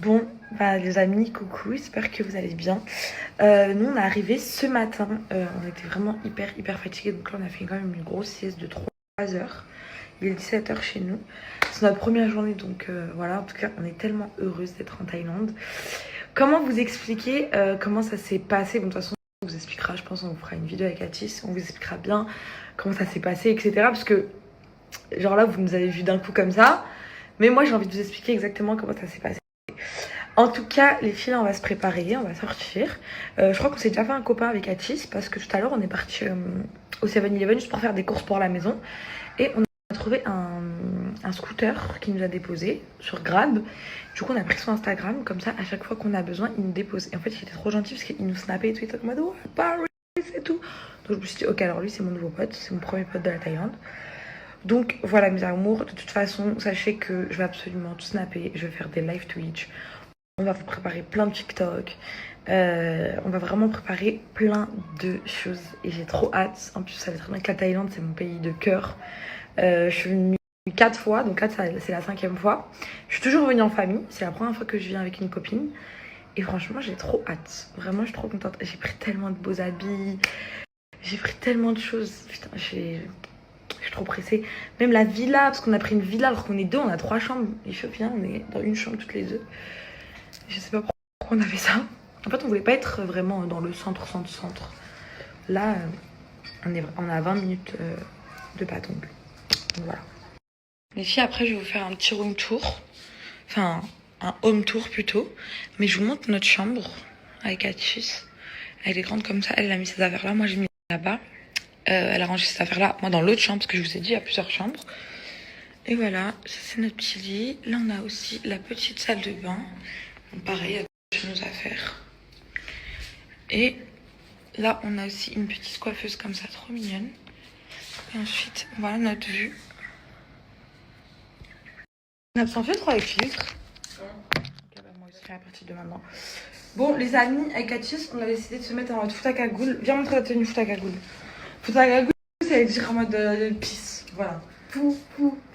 Bon, bah les amis, coucou, j'espère que vous allez bien. Nous on est arrivés ce matin, on était vraiment hyper fatigués, donc là on a fait quand même une grosse sieste de 3 heures. Il est 17 h chez nous, c'est notre première journée, donc voilà, en tout cas on est tellement heureuse d'être en Thaïlande. Comment vous expliquer comment ça s'est passé? Bon, de toute façon on vous expliquera, je pense on vous fera une vidéo avec Atis, on vous expliquera bien comment ça s'est passé, etc. Parce que genre là vous nous avez vu d'un coup comme ça, mais moi j'ai envie de vous expliquer exactement comment ça s'est passé. En tout cas, les filles, on va se préparer, on va sortir. Je crois qu'on s'est déjà fait un copain avec Atis parce que tout à l'heure, on est parti au 7-Eleven juste pour faire des courses pour la maison. Et on a trouvé un scooter qui nous a déposé sur Grab. Du coup, on a pris son Instagram. Comme ça, à chaque fois qu'on a besoin, il nous dépose. Et en fait, il était trop gentil parce qu'il nous snappait et tout. Il était comme oh, Paris et tout. Donc, je me suis dit, ok, alors lui, c'est mon nouveau pote. C'est mon premier pote de la Thaïlande. Donc, voilà, mes amours. De toute façon, sachez que je vais absolument tout snapper. Je vais faire des live Twitch. On va vous préparer plein de TikTok. On va vraiment préparer plein de choses. Et j'ai trop hâte. En plus, vous savez très bien que la Thaïlande, c'est mon pays de cœur. Je suis venue 4 fois. Donc là, c'est la 5e fois. Je suis toujours venue en famille. C'est la première fois que je viens avec une copine. Et franchement, j'ai trop hâte. Vraiment, je suis trop contente. J'ai pris tellement de beaux habits. J'ai pris tellement de choses. Putain, je suis trop pressée. Même la villa, parce qu'on a pris une villa alors qu'on est deux. On a 3 chambres. Et je viens, on est dans une chambre toutes les deux. Je sais pas pourquoi on avait ça. En fait, on voulait pas être vraiment dans le centre. Là, on est à 20 minutes de Patong. Donc voilà. Les filles, après, je vais vous faire un petit room tour. Enfin, un home tour plutôt. Mais je vous montre notre chambre avec Atis. Elle est grande comme ça. Elle a mis ses affaires là. Moi, j'ai mis là-bas. Elle a rangé ses affaires là. Moi, dans l'autre chambre, parce que je vous ai dit, il y a plusieurs chambres. Et voilà, ça c'est notre petit lit. Là, on a aussi la petite salle de bain. Pareil, avec nos affaires. Et là, on a aussi une petite coiffeuse comme ça, trop mignonne. Et ensuite, voilà notre vue. On a besoin fait trop avec filtre. Ok, bah moi aussi, à partir de maintenant. Bon, les amis, avec Atis, on a décidé de se mettre en mode fout à cagoule. Viens montrer la tenue fout à cagoule. Fout à cagoule, ça veut dire en mode pisse. Voilà. Fout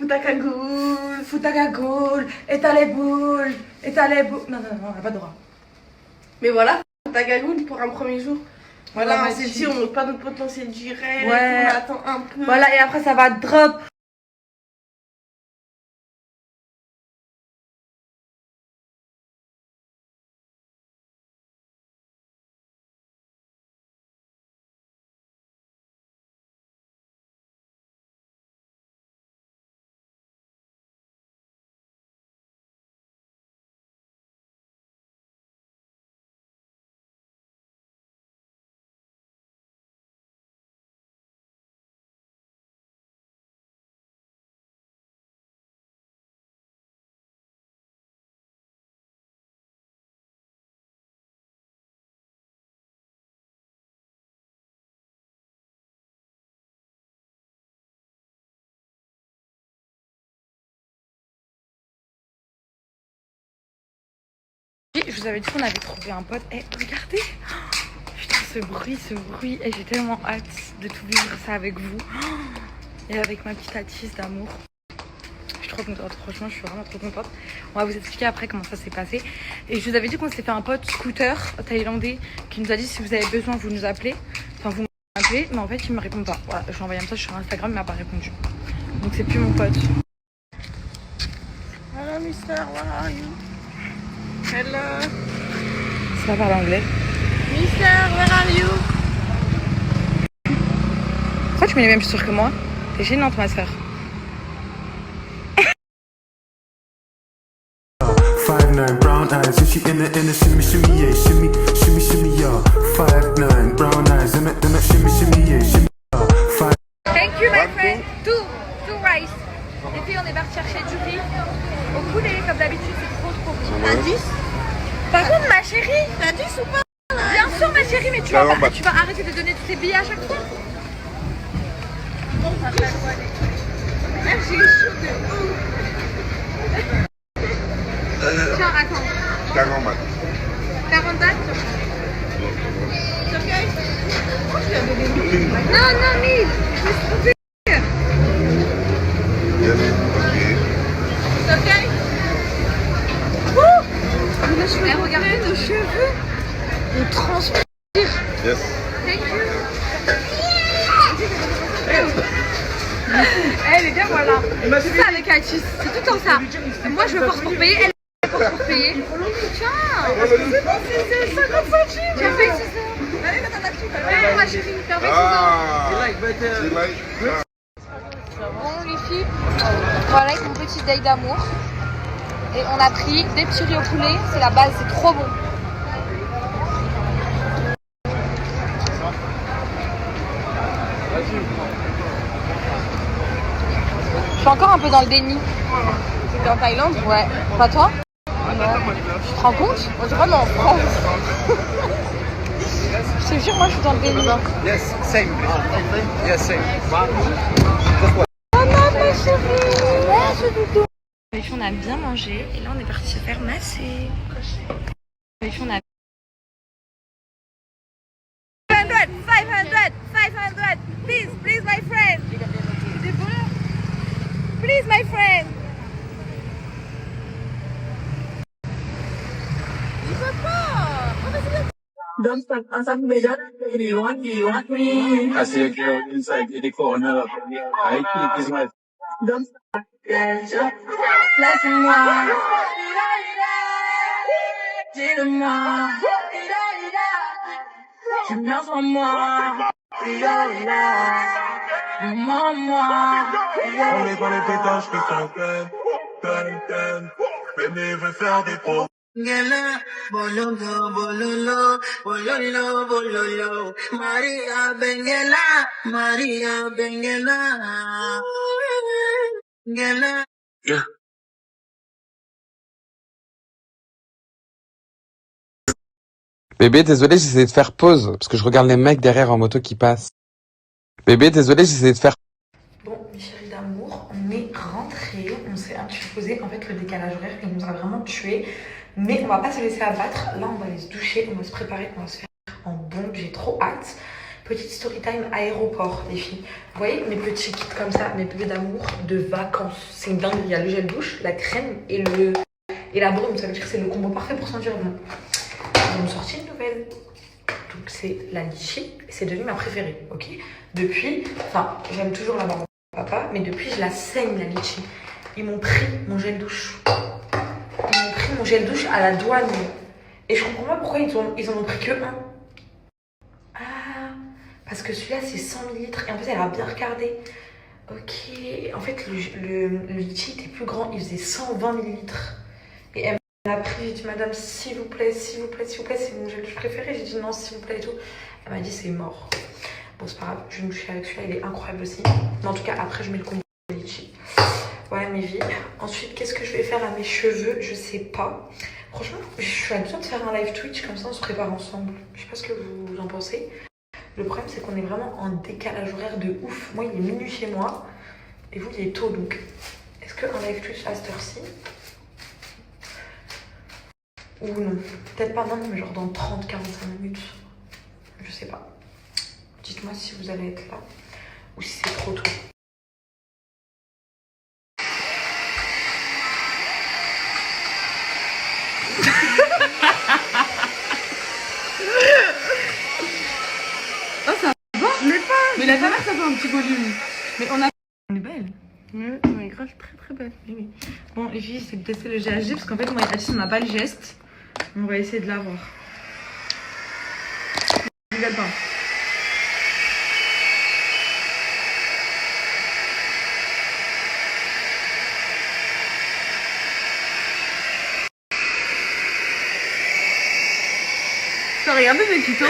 à cagoule, et t'as les boules, Non, on n'a pas de droit. Mais voilà, ta cagoule pour un premier jour. Voilà, on s'est dit, on montre pas notre potentiel direct, ouais. On attend un peu. Voilà, et après ça va drop. Je vous avais dit qu'on avait trouvé un pote. Eh, regardez. Putain, ce bruit. Et j'ai tellement hâte de tout vivre ça avec vous. Et avec ma petite Atis d'amour. Je suis trop contente. Franchement, je suis vraiment trop contente. On va vous expliquer après comment ça s'est passé. Et je vous avais dit qu'on s'est fait un pote scooter thaïlandais qui nous a dit si vous avez besoin, vous nous appelez. Enfin, vous m'appelez. Mais en fait, il me répond pas. Voilà, je lui ai envoyé un message sur Instagram, il m'a pas répondu. Donc, c'est plus mon pote. Hello, mister, where are you? Hello. C'est pas parler anglais. Mister, where are you? Pourquoi tu mets les mêmes chaussures que moi? T'es gênante, ma soeur. 5'9" brown eyes, is she in the shimmy shimmy yeah, shimmy yeah. 5'9" brown eyes, in the shimmy yeah, shimmy yeah. Thank you my friend. Two rice. Les filles, on est parti chercher du riz au poulet comme d'habitude, c'est trop bon. T'as 10? Par contre ma chérie, T'as 10 ou pas? bien sûr ma chérie, mais tu vas arrêter de donner tous tes billets à chaque fois. Là j'ai chaud de ouf. Tiens, attends. 40 bahts. 40 bahts. C'est ok? Pourquoi tu l'as donné? Non, 1000. Je me suis trompée. Yes, ok. C'est ok? elle est bien, voilà. C'est ça avec Atis, c'est tout le temps ça. Moi je me force pour payer, elle force pour payer. Tiens, parce que c'est bon, c'est 50 centimes. Tu as fait 6 heures. Allez, mets ta taxi. Ouais, ma chérie, tu as fait 6 heures. Bon les filles, voilà avec mon petit date d'amour. Et on a pris des petits riz au poulet, c'est la base, c'est trop bon. Je suis encore un peu dans le déni. C'était en Thaïlande? Ouais. Pas toi? Non. Tu te rends compte? On dirait en France. Je te jure, moi je suis dans le déni. Yes, same. Yes, same. Oh non, ma chérie! Merci, doudou! Les filles, on a bien mangé et là on est parti se faire masser. Les filles, on a 500, please, my friend. Please, my friend. Don't stop asking me that. Do you want me? I see a girl inside in the corner. I think it's my. Don't stop. Laisse-moi. Dis-le-moi. Tu viens sur moi. Maman. On est dans les pétages qui sont pleines. Bébé veut faire des pros. Gela, bololo, bololo, bololo, bololo. Maria Benguela, Maria Benguela. Gela. Yeah. Bébé, désolé, j'essaie de faire pause, parce que je regarde les mecs derrière en moto qui passent. Bébé, désolé, j'essaie de faire... Bon, mes chéris d'amour, on est rentrés, on s'est un petit peu posé. En fait, le décalage horaire, il nous a vraiment tués. Mais on va pas se laisser abattre. Là, on va aller se doucher, on va se préparer, on va se faire en bombe. J'ai trop hâte. Petite story time aéroport, les filles. Vous voyez mes petits kits comme ça, mes bébés d'amour de vacances. C'est une dinguerie. Il y a le gel douche, la crème et la brume. Ça veut dire que c'est le combo parfait pour sentir bon. Ils ont sorti une nouvelle. Donc c'est la litchi. C'est devenu ma préférée, ok. Depuis, enfin, j'aime toujours la maman papa, mais depuis je la saigne la litchi. Ils m'ont pris mon gel douche. Ils m'ont pris mon gel douche à la douane. Et je comprends pas pourquoi ils en ont pris que un. Ah, parce que celui-là c'est 100 ml. Et en fait elle a bien regardé. Ok, en fait le litchi était plus grand, il faisait 120 ml. Et elle m'a pris, j'ai dit madame s'il vous plaît, c'est mon gel douche préféré. J'ai dit non s'il vous plaît et tout. Elle m'a dit c'est mort. Bon c'est pas grave, je vais me doucher avec celui-là, il est incroyable aussi. Mais en tout cas après je mets le combo de litchi. Voilà mes vies. Ensuite qu'est-ce que je vais faire à mes cheveux? Je sais pas. Franchement je suis à besoin de faire un live Twitch, comme ça on se prépare ensemble. Je sais pas ce que vous en pensez. Le problème c'est qu'on est vraiment en décalage horaire de ouf. Moi il est minuit chez moi et vous il est tôt, donc est-ce qu'un live Twitch à cette heure-ci? Ou non, peut-être pas maintenant, mais genre dans 30-45 minutes. Je sais pas. Dites-moi si vous allez être là ou si c'est trop tôt. Oh ça va? Mais la caméra ça fait un petit volume. Mais on est belle. Ouais, on est grave très belle. Oui. Bon les filles, c'est de tester le GHG parce qu'en fait moi et Atis on n'a pas le geste. On va essayer de l'avoir. Regarde pas. T'as regardé mes tutos?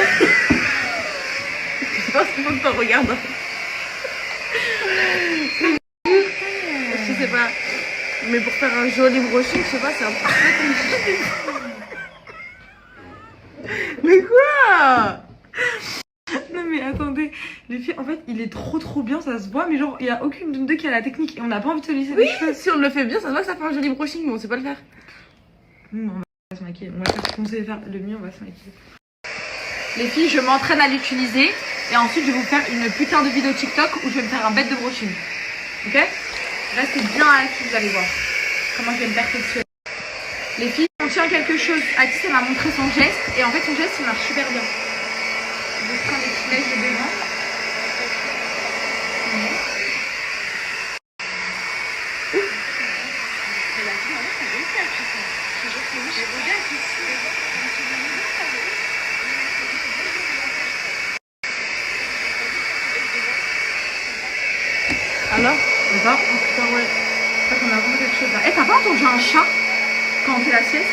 Je sais pas ce que t'en regardes. Je sais pas. Mais pour faire un joli brushing, je sais pas, c'est un parfait comme. Mais quoi? Non mais attendez, les filles, en fait il est trop bien, ça se voit, mais genre il y a aucune de nous deux qui a la technique et on n'a pas envie de se lisser les cheveux. Si on le fait bien, ça se voit que ça fait un joli brushing, mais on sait pas le faire. On va se maquiller, on va faire ce qu'on sait faire le mieux, on va se maquiller. Les filles, je m'entraîne à l'utiliser et ensuite je vais vous faire une putain de vidéo TikTok où je vais me faire un bête de brushing. Ok? Restez bien actifs, vous allez voir comment je vais me perfectionner. Les filles, on tient quelque chose. Atis, elle m'a montré son geste et en fait son geste il marche super bien. Je prends les petits mèches de devant. Alors, on va, oh putain, ouais. Je crois qu'on a vraiment quelque chose là. Eh, t'as pas entendu un chat quand on fait la sieste?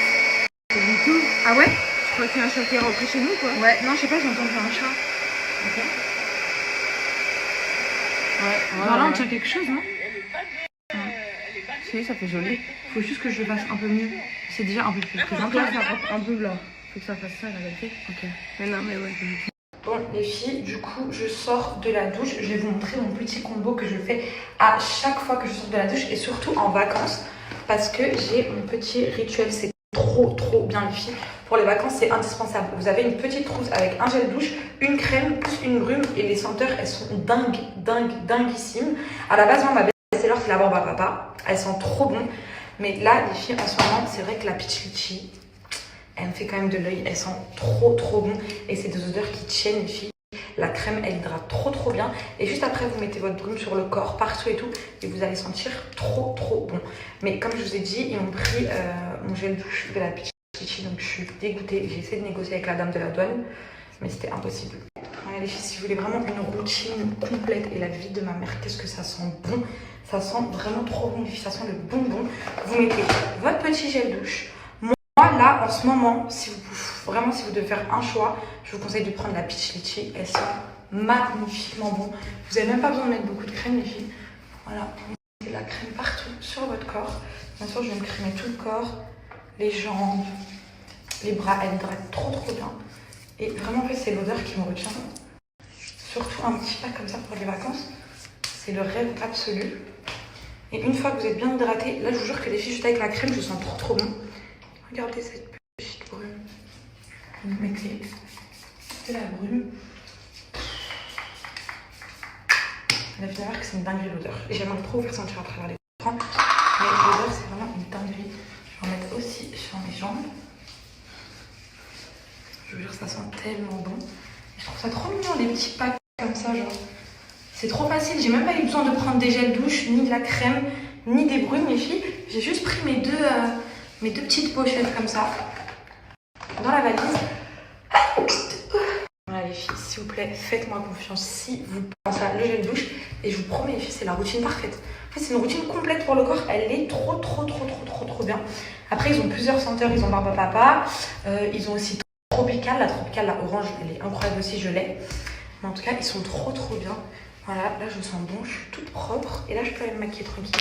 Pas du tout. Ah ouais? Je crois qu'il y a un chat qui est rentré chez nous, quoi. Ouais, non, je sais pas, j'ai entendu un chat. Ok. Ouais, voilà, on tient quelque chose, non? Si, ça fait joli. Faut juste que je le fasse un peu mieux. C'est déjà un peu plus présentable. Un peu là. Faut que ça fasse ça, la vérité. Ok. Mais non, mais ouais. Bon les filles, du coup je sors de la douche. Je vais vous montrer mon petit combo que je fais à chaque fois que je sors de la douche et surtout en vacances parce que j'ai mon petit rituel. C'est trop bien les filles. Pour les vacances c'est indispensable. Vous avez une petite trousse avec un gel douche, une crème plus une brume et les senteurs elles sont dinguissimes. À la base moi ma belle-sœur c'est la Barba Papa. Elles sont trop bon. Mais là les filles en ce moment c'est vrai que la peach litchi elle me fait quand même de l'œil, elles sentent trop bon et c'est des odeurs qui tiennent les filles. La crème elle hydrate trop bien et juste après vous mettez votre brume sur le corps partout et tout et vous allez sentir trop bon. Mais comme je vous ai dit, ils m'ont pris mon gel douche de la Peach Litchi donc je suis dégoûtée. J'ai essayé de négocier avec la dame de la douane mais c'était impossible. Voilà les filles, si vous voulez vraiment une routine complète et la vie de ma mère, qu'est-ce que ça sent bon. Ça sent vraiment trop bon les filles, ça sent le bonbon. Vous mettez votre petit gel douche. Moi là en ce moment, si vous devez faire un choix, je vous conseille de prendre la Peach Litchi. Elle sent magnifiquement bon. Vous n'avez même pas besoin de mettre beaucoup de crème les filles. Voilà, vous mettez la crème partout sur votre corps. Bien sûr je vais me crémer tout le corps, les jambes, les bras. Elle hydrate trop bien. Et vraiment en fait c'est l'odeur qui me retient. Surtout un petit pack comme ça pour les vacances. C'est le rêve absolu. Et une fois que vous êtes bien hydraté, là je vous jure que les filles juste avec la crème je sens trop bon. Regardez cette petite brume. Vous mettez de la brume. La vie que c'est une dinguerie l'odeur. Et j'aimerais trop vous faire sentir à travers les écrans. Mais l'odeur c'est vraiment une dinguerie. Je vais en mettre aussi sur mes jambes. Je vous jure ça sent tellement bon. Et je trouve ça trop mignon les petits packs comme ça genre. C'est trop facile. J'ai même pas eu besoin de prendre des gels douche, ni de la crème, ni des brumes les filles. J'ai juste pris mes deux petites pochettes comme ça dans la valise. Voilà les filles, s'il vous plaît, faites-moi confiance si vous pensez à le gel douche. Et je vous promets les filles, c'est la routine parfaite. En fait c'est une routine complète pour le corps, elle est trop bien. Après ils ont plusieurs senteurs, ils ont Barba Papa, ils ont aussi Tropical, la orange elle est incroyable aussi, je l'ai. Mais en tout cas ils sont trop bien. Voilà, là je me sens bon, je suis toute propre et là je peux aller me maquiller tranquille.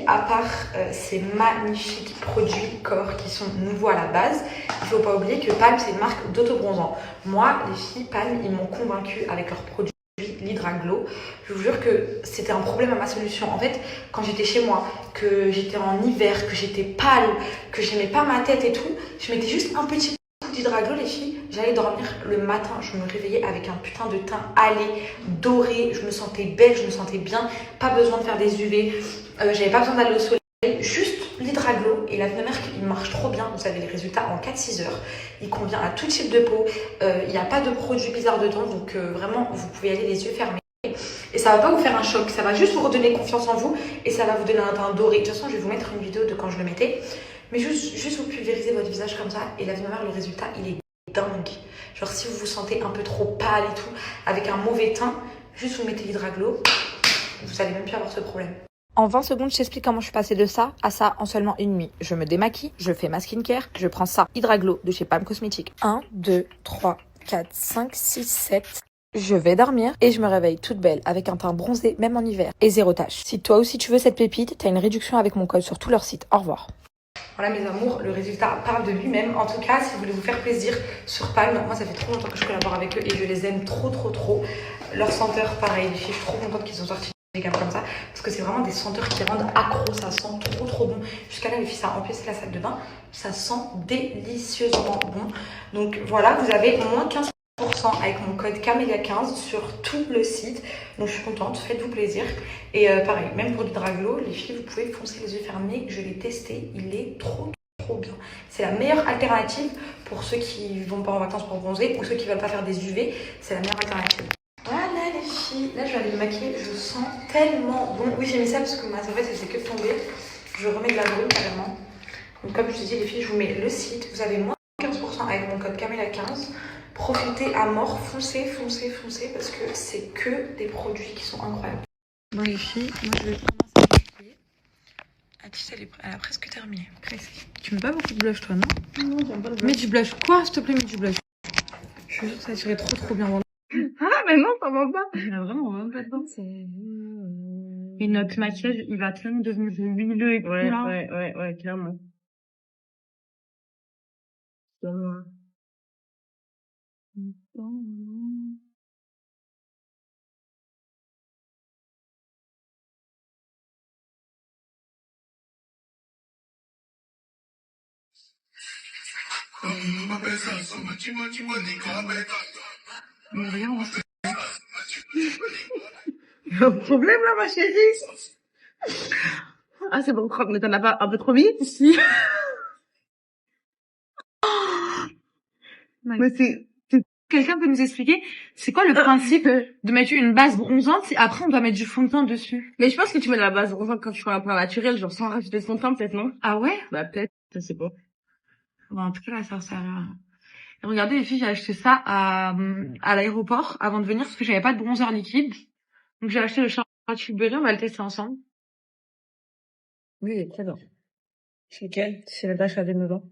À part ces magnifiques produits corps qui sont nouveaux à la base, il ne faut pas oublier que Palm c'est une marque d'autobronzant. Moi, les filles Palm, ils m'ont convaincue avec leurs produits l'Hydra Glow. Je vous jure que c'était un problème à ma solution. En fait, quand j'étais chez moi, que j'étais en hiver, que j'étais pâle, que j'aimais pas ma tête et tout, je mettais juste un petit coup d'Hydra Glow les filles. J'allais dormir le matin, je me réveillais avec un putain de teint hâlé, doré, je me sentais belle, je me sentais bien, pas besoin de faire des UV. J'avais pas besoin d'aller au soleil, juste l'Hydra Glow et la vie de mère il marche trop bien, vous avez les résultats en 4-6 heures, il convient à tout type de peau, il n'y a pas de produits bizarres dedans donc vraiment vous pouvez y aller les yeux fermés et ça va pas vous faire un choc, ça va juste vous redonner confiance en vous et ça va vous donner un teint doré. De toute façon je vais vous mettre une vidéo de quand je le mettais, mais juste vous pulvérisez votre visage comme ça et la vie de mère le résultat il est dingue. Genre si vous vous sentez un peu trop pâle et tout, avec un mauvais teint, juste vous mettez l'Hydra Glow, vous allez même plus avoir ce problème. En 20 secondes, je t'explique comment je suis passée de ça à ça en seulement une nuit. Je me démaquille, je fais ma skincare, je prends ça, Hydra Glow de chez Palm Cosmetics. 1, 2, 3, 4, 5, 6, 7. Je vais dormir et je me réveille toute belle avec un teint bronzé même en hiver et 0 tache. Si toi aussi tu veux cette pépite, t'as une réduction avec mon code sur tout leur site. Au revoir. Voilà mes amours, le résultat parle de lui-même. En tout cas, si vous voulez vous faire plaisir sur Palm, moi ça fait trop longtemps que je collabore avec eux et je les aime trop. Leur senteur, pareil, les filles, je suis trop contente qu'ils ont sorti des gammes comme ça parce que c'est vraiment des senteurs qui rendent accro, ça sent trop bon. Jusqu'à là les filles, ça a emplissé la salle de bain, ça sent délicieusement bon. Donc voilà, vous avez moins 15% avec mon code Camélia15 sur tout le site. Donc je suis contente, faites-vous plaisir. Et pareil, même pour l'Hydra Glow, les filles, vous pouvez foncer les yeux fermés. Je l'ai testé, il est trop bien. C'est la meilleure alternative pour ceux qui vont pas en vacances pour bronzer ou ceux qui veulent pas faire des UV. C'est la meilleure alternative. Voilà les filles, là je vais aller me maquiller, je sens tellement bon. Oui j'ai mis ça parce que ma serviette elle s'est que tombée. Je remets de la brume carrément. Donc comme je vous dis les filles, je vous mets le site. Vous avez moins de 15% avec mon code Camilla15. Profitez à mort, foncez parce que c'est que des produits qui sont incroyables. Bon les filles, moi je vais commencer à maquiller. Atis elle a presque terminé. Presque. Tu mets pas beaucoup de blush toi non? Non, j'aime pas le blush. Mets du blush. Quoi s'il te plaît, mets du blush. Je suis sûre que ça tirait trop bien. Ah mais non, ça va pas. Il a vraiment pas dedans. Et notre maquillage, il va tellement devenir huileux et tout là. Ouais, clairement. Il y a un problème là, ma chérie. Ah, c'est bon, mais t'en as pas un peu trop mis? Si. Mais c'est... Quelqu'un peut nous expliquer, c'est quoi le principe de mettre une base bronzante et après on doit mettre du fond de teint dessus? Mais je pense que tu mets de la base bronzante quand tu fais un point naturel, genre sans rajouter de fond de teint, peut-être, non? Ah ouais? Bah peut-être, je sais pas. Bon, en tout cas, là, ça sert à... Regardez les filles, j'ai acheté ça à l'aéroport avant de venir parce que j'avais pas de bronzer liquide. Donc j'ai acheté le Charlotte Tilbury, on va le tester ensemble. Oui, il est très bien. C'est lequel? C'est la Natasha Denona.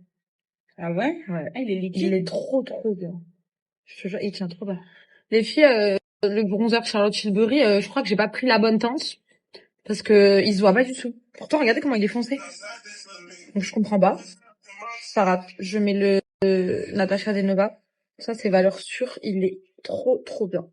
Ah ouais? Ouais. Ah, il est liquide. Il est trop bien. Je te jure, il tient trop bien. Les filles, le bronzer Charlotte Tilbury, je crois que j'ai pas pris la bonne teinte parce que il se voit pas du tout. Pourtant, regardez comment il est foncé. Donc je comprends pas. Ça rate. Je mets le Natasha Denona. Ça, c'est valeur sûre. Il est trop bien.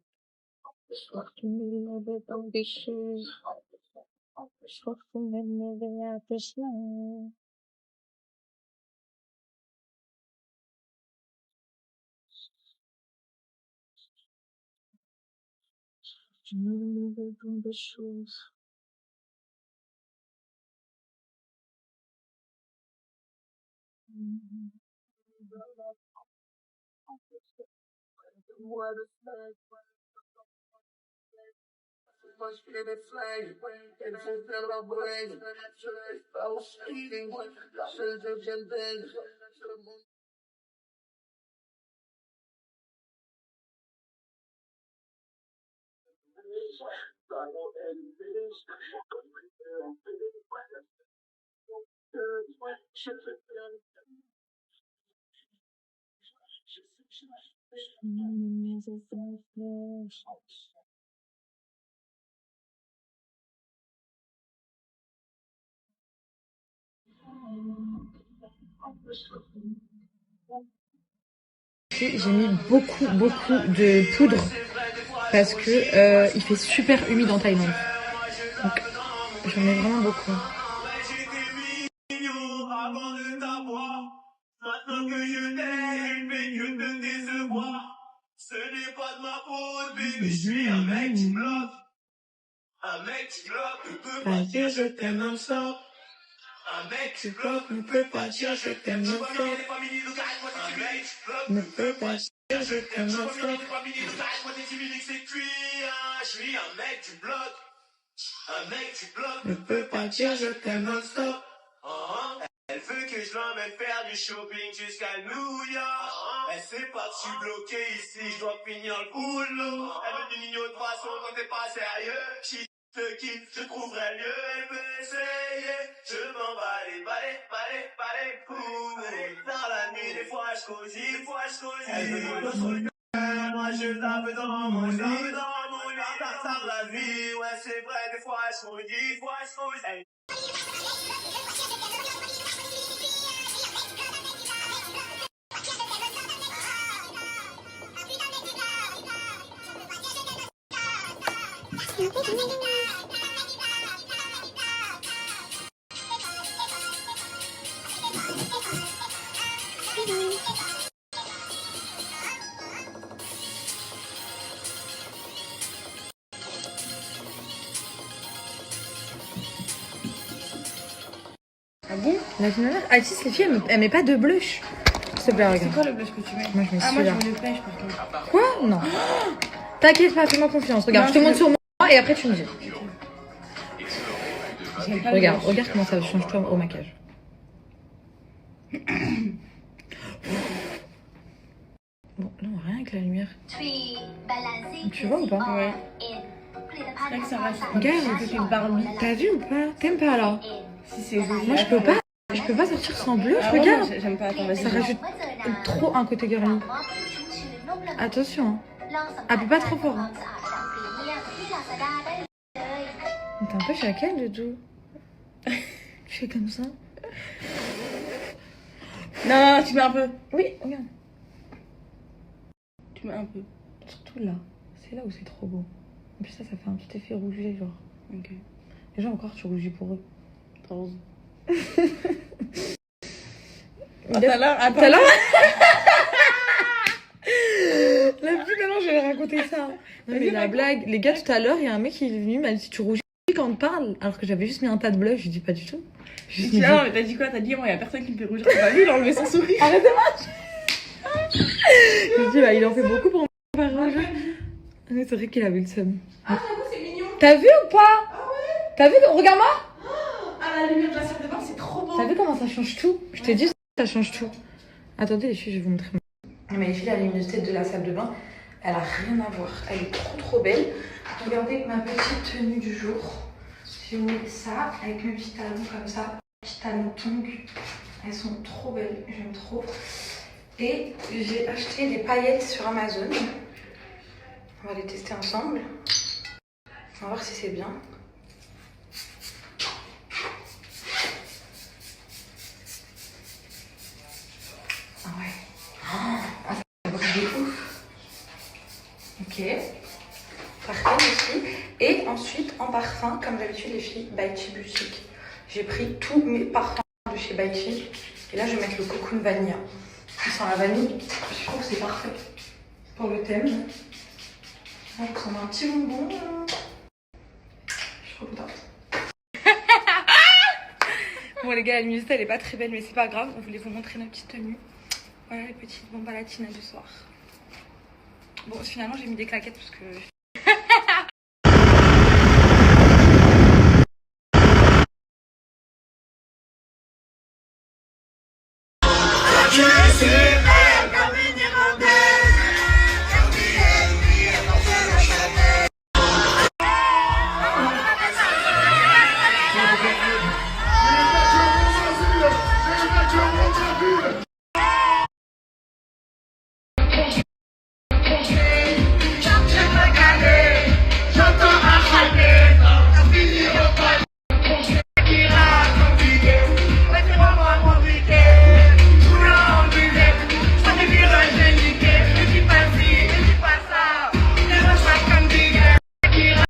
J'ai mis beaucoup de poudre parce que il fait super humide en Thaïlande. Donc j'en mets vraiment beaucoup. Ce n'est pas de ma faute, baby, je suis un mec qui bloque. Un mec qui bloque ne peut pas dire je t'aime non-stop. Un mec qui bloque ne peut pas dire je t'aime non-stop. Un mec qui bloque ne peut pas dire je t'aime non-stop. Je suis un mec qui bloque. Un mec qui bloque ne peut pas dire je t'aime non-stop. Elle veut que je l'emmène faire du shopping jusqu'à New York. Elle sait pas que je suis bloqué ici, je dois finir le boulot. Elle veut du Nino de façon quand t'es pas sérieux. Si je te quitte, je trouverai mieux. Elle veut essayer, je m'en balai pour. Dans la nuit, des fois je cogite, Elle veut mon dos sur le cœur, moi je tape dans mon lit. Ça tard la vie, ouais c'est vrai, des fois je cogite. Ah bon? La finale, Atis, les filles, elle met pas de blush. S'il te plaît, regarde. C'est quoi le blush que tu mets? Moi, je mets Ah, moi, je celui-là. mets le pêche par contre. Quoi? Non. T'inquiète pas, fais-moi confiance. Regarde, Non, je te montre sur moi et après tu me dis. J'aime pas Regarde comment ça change toi au maquillage. Bon, non, rien avec la lumière. Tu vois ou pas? Ouais. C'est vrai que ça rassure. Regarde, le côté Barbie. t'as vu ou pas? T'aimes pas là? Si c'est joli. Moi je peux pas. Je peux pas sortir sans bleu, Ah ouais, regarde. moi, j'aime pas. Attends, vas-y. Ça rajoute trop un côté girly. Attention. Appuie pas trop fort. Hein. Attends, je suis à quel de tout? Je fais comme ça. Non, tu mets un peu. Oui, regarde. Tu mets un peu. Surtout là. C'est là où c'est trop beau. En plus ça fait un petit effet rougé genre. Ok. Les gens encore tu rougis pour eux. T'as raison. Tout à l'heure. La plus maintenant je vais raconter ça. Non mais la blague, les gars tout à l'heure il y a un mec qui est venu m'a dit tu rougis quand on te parle alors que j'avais juste mis un tas de blush, je dis pas du tout. Non mais t'as dit quoi? T'as dit moi y a personne qui me fait rougir. T'as pas vu, il a enlevé son sourire. Arrêtez-moi. Je dis bah il en fait beaucoup pour me faire rougir. Mais c'est vrai qu'il avait le seum. Ah j'avoue c'est mignon. T'as vu ou pas? Ah ouais. T'as vu? Regarde-moi. Ah la lumière de la salle de bain c'est trop beau. T'as vu comment ça change tout? Je t'ai dit ça change tout. Attendez les filles, je vais vous montrer. Mais les filles, la luminosité de la salle de bain, elle a rien à voir. Elle est trop belle. Regardez ma petite tenue du jour. J'ai mis ça avec mes petits talons comme ça. Petits talons tongs. Elles sont trop belles, j'aime trop. Et j'ai acheté des paillettes sur Amazon. On va les tester ensemble. On va voir si c'est bien. Ah ouais. Oh, ça brille de ouf. Ok. Parfait aussi. Et ensuite, en parfum, comme d'habitude, les filles, By Chi Boutique. J'ai pris tous mes parfums de chez By Chi. Et là, je vais mettre le Cocoon Vanilla. Qui sent la vanille. Je trouve que c'est parfait pour le thème. Donc, on a un petit bonbon. Je suis trop contente. Bon les gars, la luminosité elle est pas très belle mais c'est pas grave, on voulait vous montrer nos petites tenues. Voilà les petites bombes à la tina du soir. Bon finalement j'ai mis des claquettes parce que